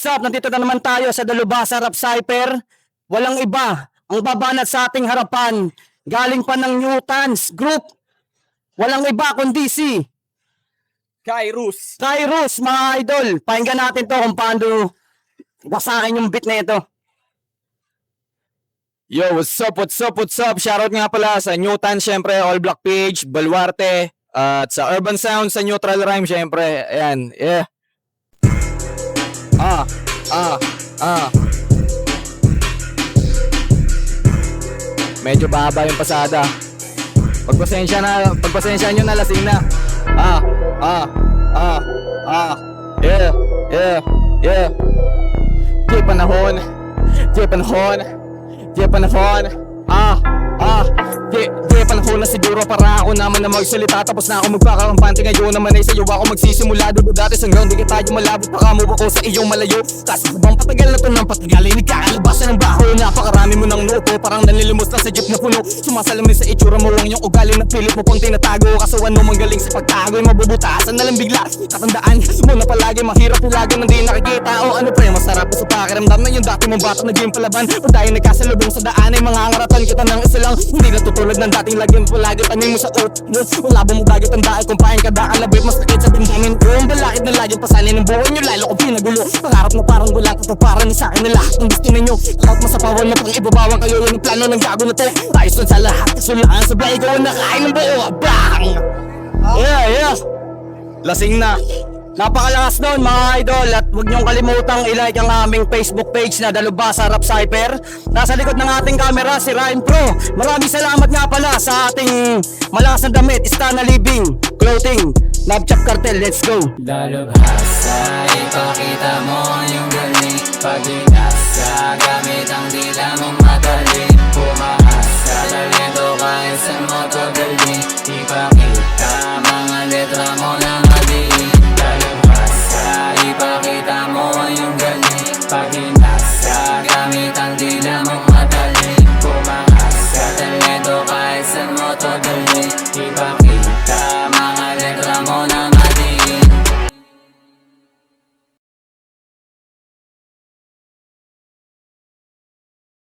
what's up? Nandito na naman tayo sa Dalubhasa Rap Cypher. Walang iba ang babanat sa ating harapan. Galing pa ng Newtons Group. Walang iba kundi si Kyrus. Kyrus, mga idol. Pakinggan natin to kung paano wasakin yung beat na ito. Yo, what's up, what's up, what's up? Shoutout nga pala sa Newton, syempre, All Black Page, Baluarte, at sa Urban Sound, sa Neutral Rhyme, syempre. Ayan, yeah. Medyo baba yung pasada. Pagpasensya nyo na, lasing na. Yeah. Di panahon. Di panahon na siguro para ako naman na magsalita. Tapos na ako magpakampante, ngayon naman ay sa'yo ako magsisimula. Dulo dati hanggang di ka tayo malabot, pakamove ako sa iyong malayo. Kasi bang patagal na to ng patagal ay nagkakalabasan ng baho. Napakarami mo ng noto, parang nanilimos na sa jeep na puno. Sumasalamin sa itsura mo ang iyong ugaling na pilit mo pang tinatago. Kasuan mo manggaling sa pagtago, yung mabubutasan na lang bigla. Tatandaan mo na palagi, mahirap ilagan nang di nakikita. O ano pre, masarap sa pakiramdam na yung dati mong bata naging palaban. O dahil nagkasalubong sa daan ay mga ngaratan kita ng isa lang. Hindi na tutulad ng dating laging palagi tanin mo sa earth. Wala ba mo bagay tandaan kung pahin ka daan labit mas nakit sa bindamin. Yung balakid na laging pasanin ng buhay nyo lalo ko pinagulo. Pangarap na parang walang katuparan sa akin na lahat ng gusto ninyo. Lahat masapawan na pang ibabawang kayo yung plano ng gago na te. Ayos nun sa lahat kasulaan sabay ikaw ang nakain ng buo. Bang! Yeah. Lasing na. Napakalakas nun mga idol. At huwag niyong kalimutang i-like ang aming Facebook page na Dalubhasa Rap Cypher. Nasa likod ng ating camera si Ryan Pro. Maraming salamat nga pala sa ating malakas na damit, Istana Living Clothing, Nabchap Cartel. Let's go. Dalubhasa, ipakita mo yung galing. Pag binasa, gamit ang dila mo.